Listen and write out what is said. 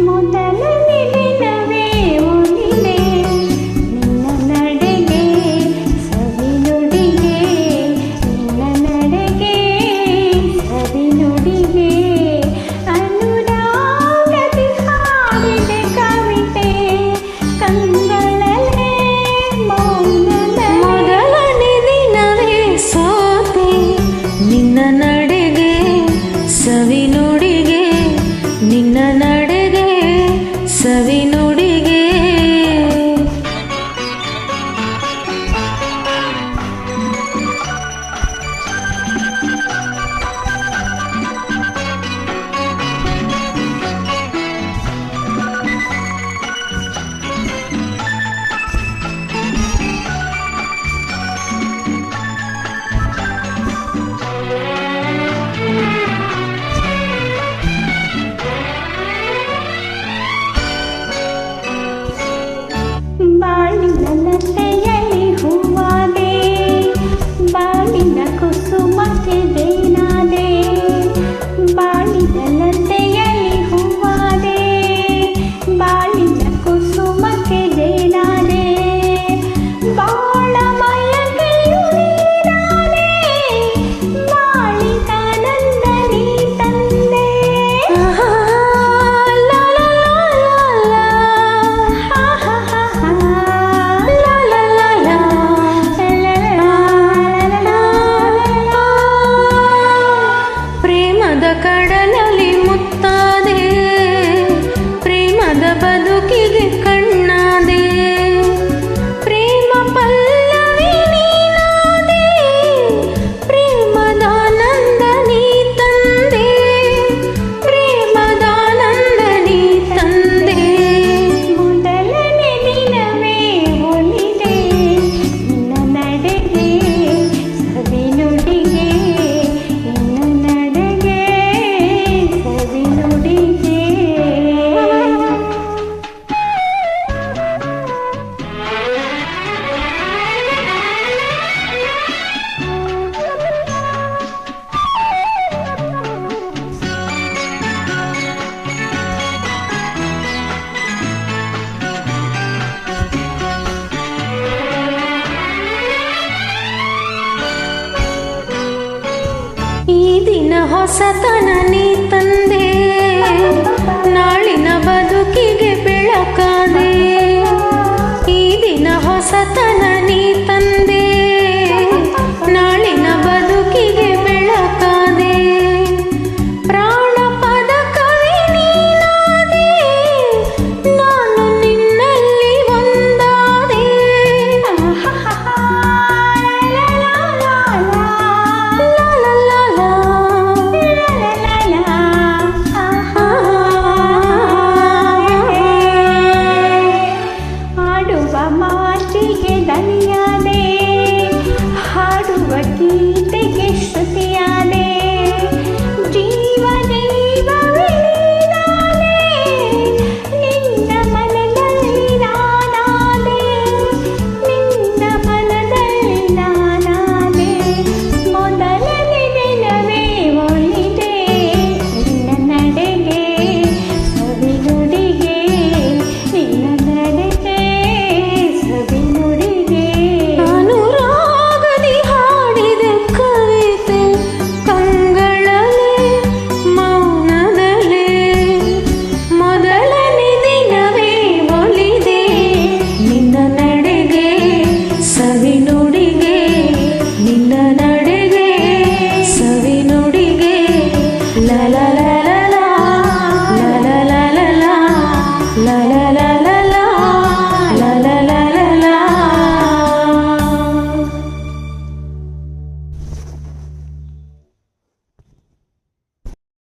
ಮೊದಲನೇ ದಿನವೇ ಒಲಿದೆ ನಿನ್ನ ನಡೆಗೆ ಸವಿನುಡಿಗೆ ನಿನ್ನ ನಡೆಗೆ ಸವಿನುಡಿಗೆ ಅನುರಾಗದಿ ಹಾಡಿದೆ ಕವಿತೆ ಕಂಗಳಲ್ಲೇ ಮೊದಲನೇ ದಿನವೇ ಸೋತೆ ನಿನ್ನ ನಡೆಗೆ ಸವಿನುಡಿಗೆ ನಿನ್ನ ನಡೆಗೆ ಸವಿನುಡಿಗೆ ಬಾಳಿನ ಲತೆಯಲ್ಲಿ ಹೂವಾದೆ ಬಾಳಿನ ಕುಸುಮಕ್ಕೆ ದೇನಾದೆ ಬಾಳಿನ ಲತೆಯಲ್ಲಿ ಹೂವಾದೆ ಬಾಳಿನ ಕುಸುಮಕ್ಕೆ ದೇನಾದೆ ಬಾಳ ಮಯಗೆಯು ನೀನಾದೆ ಬಾಳಿಗಾನಂದ ನೀ ತಂದೆ ಪ್ರೇಮದ ಕಡಲಲ್ಲಿ ಮುತ್ತಾದೆ ಪ್ರೇಮದ ಬದುಕಿಗೆ ಕಣ್ಣಾದೆ ಪ್ರೇಮ ಪಲ್ಲವಿ ನೀನಾದೆ ಪ್ರೇಮದಾನಂದ ನೀ ತಂದೆ ಪ್ರೇಮದಾನಂದ ನೀ ತಂದೆ ಮೊದಲನೇ ದಿನವೇ ಒಲಿದೆ ನಿನ್ನ ನಡೆಗೆ ಸವಿನುಡಿಗೆ ನಿನ್ನ ನಡೆಗೆ ಸವಿನುಡಿಗೆ ಈ ದಿನ ಹೊಸತನ ನೀ ತಂದೆ ನಾಳಿನ ಬದುಕಿಗೆ ಬೆಳಕಾದೆ ಈ ದಿನ ಹೊಸತನ